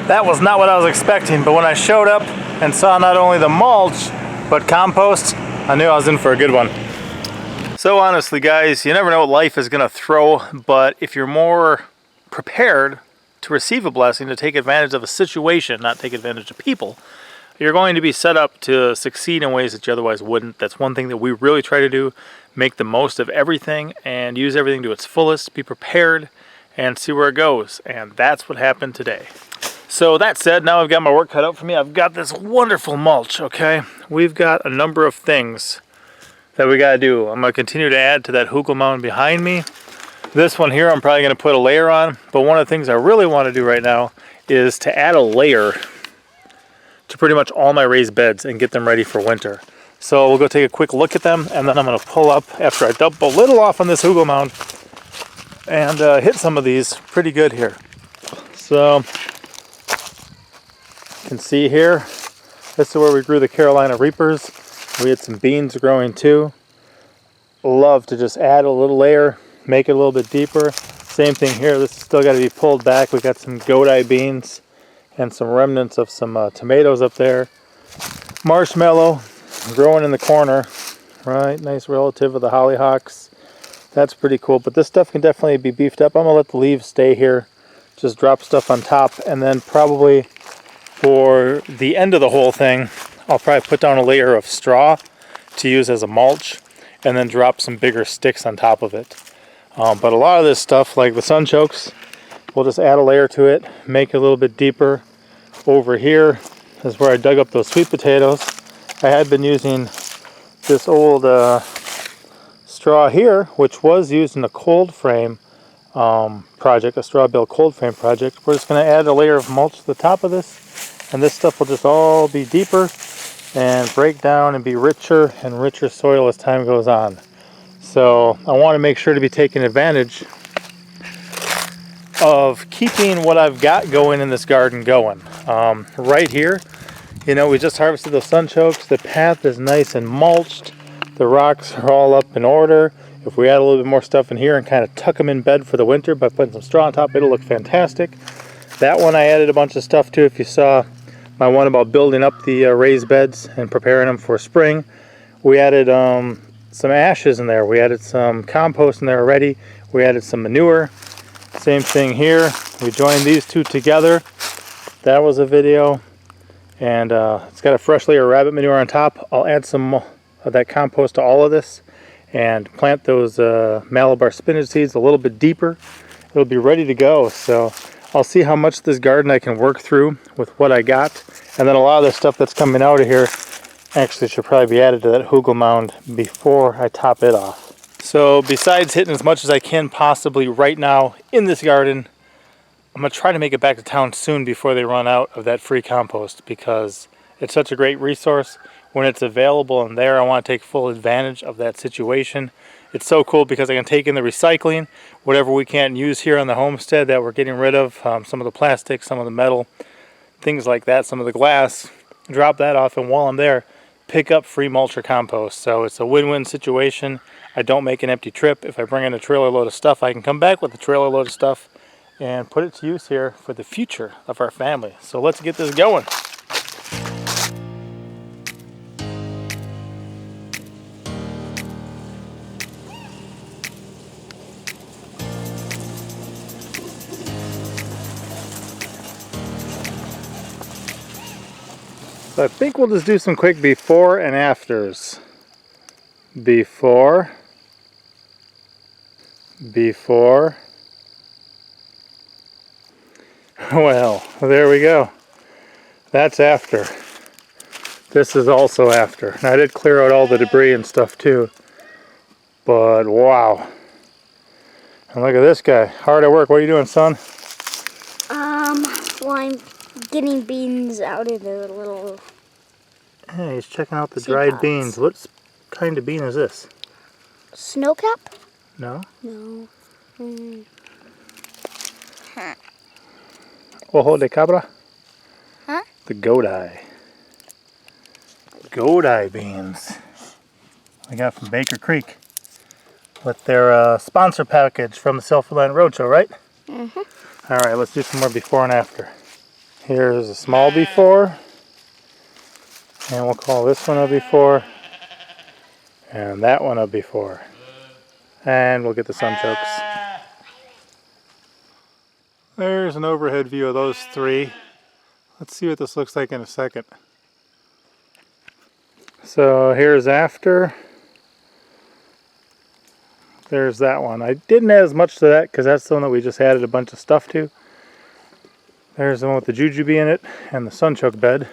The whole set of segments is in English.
That was not what I was expecting, but when I showed up and saw not only the mulch, but compost, I knew I was in for a good one. So honestly guys, you never know what life is gonna throw, but if you're more prepared to receive a blessing, to take advantage of a situation, not take advantage of people, you're going to be set up to succeed in ways that you otherwise wouldn't. That's one thing that we really try to do, make the most of everything and use everything to its fullest, be prepared and see where it goes. And that's what happened today. So that said, now I've got my work cut out for me. I've got this wonderful mulch, okay? We've got a number of things that we gotta do. I'm gonna continue to add to that hugel mound behind me. This one here I'm probably gonna put a layer on, but one of the things I really wanna do right now is to add a layer to pretty much all my raised beds and get them ready for winter. So we'll go take a quick look at them, and then I'm gonna pull up after I dump a little off on this hugel mound and hit some of these pretty good here. So you can see here, this is where we grew the Carolina Reapers. We had some beans growing too. Love to just add a little layer, make it a little bit deeper. Same thing here, this is still got to be pulled back. We got some goat eye beans and some remnants of some tomatoes up there. Marshmallow growing in the corner, right? Nice relative of the hollyhocks. That's pretty cool, but this stuff can definitely be beefed up. I'm gonna let the leaves stay here, just drop stuff on top, and then probably for the end of the whole thing, I'll probably put down a layer of straw to use as a mulch, and then drop some bigger sticks on top of it. But a lot of this stuff, like the sunchokes, we'll just add a layer to it, make it a little bit deeper. Over here is where I dug up those sweet potatoes. I had been using this old straw here, which was used in a cold frame project, a straw bale cold frame project. We're just going to add a layer of mulch to the top of this, and this stuff will just all be deeper and break down and be richer and richer soil as time goes on. So I want to make sure to be taking advantage of keeping what I've got going in this garden going. Right here, you know, we just harvested those sunchokes. The path is nice and mulched. The rocks are all up in order. If we add a little bit more stuff in here and kind of tuck them in bed for the winter by putting some straw on top, it'll look fantastic. That one I added a bunch of stuff to. If you saw my one about building up the raised beds and preparing them for spring, we added some ashes in there. We added some compost in there already. We added some manure. Same thing here. We joined these two together. That was a video. And it's got a fresh layer of rabbit manure on top. I'll add some of that compost to all of this and plant those Malabar spinach seeds a little bit deeper. It'll be ready to go. So I'll see how much this garden I can work through with what I got. And then a lot of the stuff that's coming out of here actually should probably be added to that hugel mound before I top it off. So besides hitting as much as I can possibly right now in this garden, I'm going to try to make it back to town soon before they run out of that free compost, because it's such a great resource. When it's available and there, I want to take full advantage of that situation. It's so cool because I can take in the recycling, whatever we can't use here on the homestead that we're getting rid of, some of the plastic, some of the metal, things like that, some of the glass, drop that off, and while I'm there, pick up free mulch or compost. So it's a win-win situation. I don't make an empty trip. If I bring in a trailer load of stuff, I can come back with a trailer load of stuff and put it to use here for the future of our family. So let's get this going. So I think we'll just do some quick before and afters. Before. Well, there we go. That's after. This is also after. Now, I did clear out all the debris and stuff too. But wow. And look at this guy. Hard at work. What are you doing, son? Well, I'm getting beans out of the little... Hey, he's checking out the dried beans. What kind of bean is this? Snowcap? No? No. Huh. Ojo de cabra? Huh? The goat eye. Goat eye beans. I got from Baker Creek with their sponsor package from the Self-Reliant Roadshow, right? Mm-hmm. Alright, let's do some more before and after. Here's a small before, and we'll call this one a before, and that one a before. And we'll get the sunchokes. There's an overhead view of those three. Let's see what this looks like in a second. So here's after. There's that one. I didn't add as much to that because that's the one that we just added a bunch of stuff to. There's the one with the jujube in it and the sunchoke bed.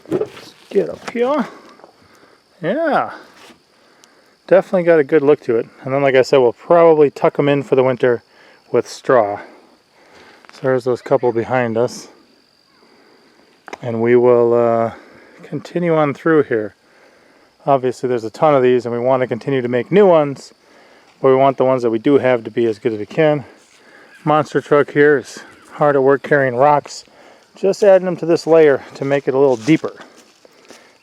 Let's get up here. Yeah. Definitely got a good look to it. And then, like I said, we'll probably tuck them in for the winter with straw. So there's those couple behind us. And we will continue on through here. Obviously there's a ton of these and we want to continue to make new ones, but we want the ones that we do have to be as good as we can. Monster truck here is hard at work carrying rocks. Just adding them to this layer to make it a little deeper.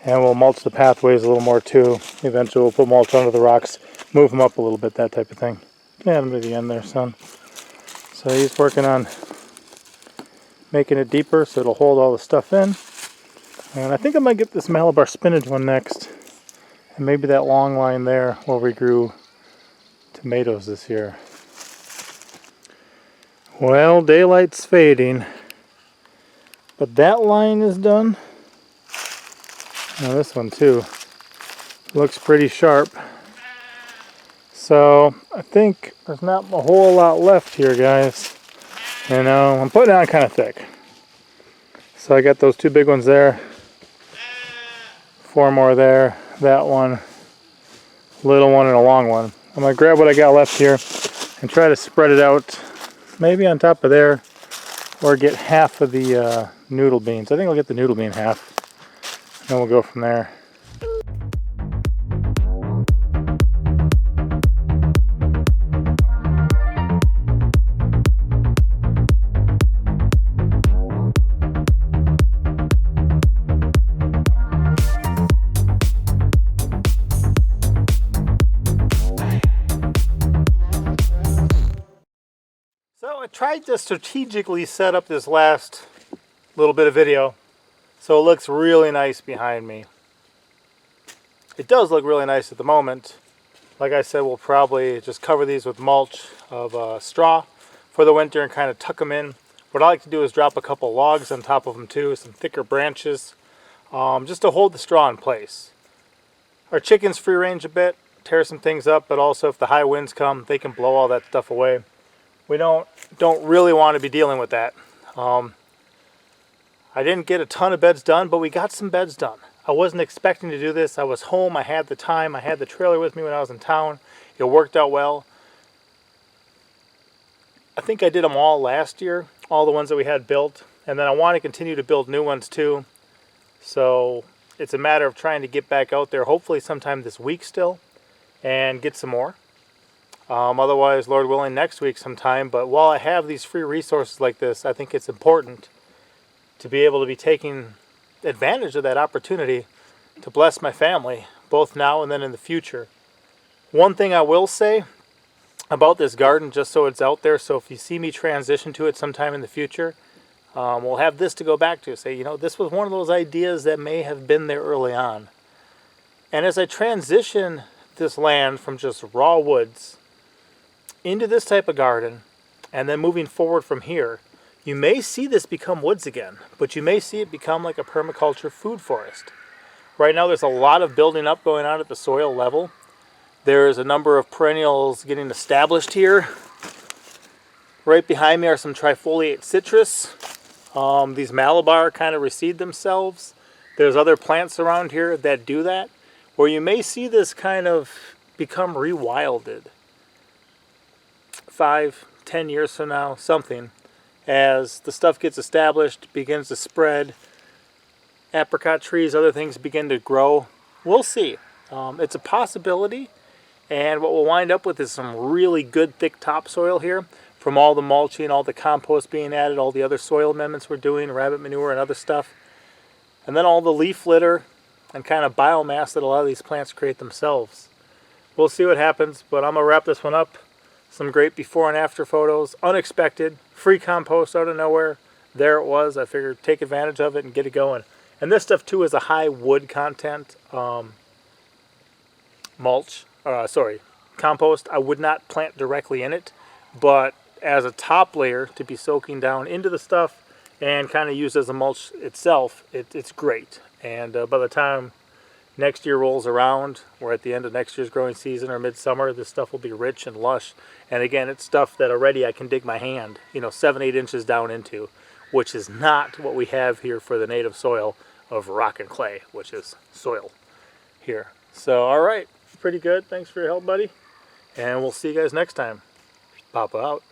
And we'll mulch the pathways a little more too. Eventually we'll put mulch under the rocks, move them up a little bit, that type of thing. Add them to the end there, son. So he's working on making it deeper so it'll hold all the stuff in. And I think I might get this Malabar spinach one next. And maybe that long line there where we grew tomatoes this year. Well, daylight's fading. But that line is done. Now this one too. Looks pretty sharp. So I think there's not a whole lot left here, guys. You know, I'm putting it on kind of thick. So I got those two big ones there. 4 more there. That one, little one, and a long one. I'm going to grab what I got left here and try to spread it out maybe on top of there, or get half of the noodle beans. I think I'll get the noodle bean half, and then we'll go from there. So I tried to strategically set up this last little bit of video so it looks really nice behind me. It does look really nice at the moment. Like I said, we'll probably just cover these with mulch of straw for the winter and kind of tuck them in. What I like to do is drop a couple logs on top of them too, some thicker branches, just to hold the straw in place. Our chickens free range a bit, tear some things up, but also if the high winds come, they can blow all that stuff away. We don't really want to be dealing with that. I didn't get a ton of beds done, but we got some beds done. I wasn't expecting to do this. I was home, I had the time, I had the trailer with me when I was in town. It worked out well. I think I did them all last year, all the ones that we had built, and then I want to continue to build new ones too. So it's a matter of trying to get back out there, hopefully sometime this week still, and get some more. Otherwise, Lord willing, next week sometime. But while I have these free resources like this, I think it's important to be able to be taking advantage of that opportunity to bless my family, both now and then in the future. One thing I will say about this garden, just so it's out there, so if you see me transition to it sometime in the future, we'll have this to go back to. Say, you know, this was one of those ideas that may have been there early on. And as I transition this land from just raw woods into this type of garden, and then moving forward from here, you may see this become woods again, but you may see it become like a permaculture food forest. Right now there's a lot of building up going on at the soil level. There's a number of perennials getting established here. Right behind me are some trifoliate citrus. These Malabar kind of reseed themselves. There's other plants around here that do that, where you may see this kind of become rewilded. 5-10 years from now, something, as the stuff gets established, begins to spread, apricot trees, other things begin to grow. We'll see. It's a possibility, and what we'll wind up with is some really good thick topsoil here from all the mulching, all the compost being added, all the other soil amendments we're doing, rabbit manure and other stuff, and then all the leaf litter and kind of biomass that a lot of these plants create themselves. We'll see what happens, but I'm going to wrap this one up. Some great before and after photos. Unexpected. Free compost out of nowhere. There it was. I figured take advantage of it and get it going. And this stuff too is a high wood content compost. I would not plant directly in it, but as a top layer to be soaking down into the stuff and kind of used as a mulch itself, it's great. And by the time next year rolls around, we're at the end of next year's growing season or midsummer, this stuff will be rich and lush. And again, it's stuff that already I can dig my hand, 7-8 inches down into, which is not what we have here for the native soil of rock and clay, which is soil here. So, all right, pretty good. Thanks for your help, buddy. And we'll see you guys next time. Papa out.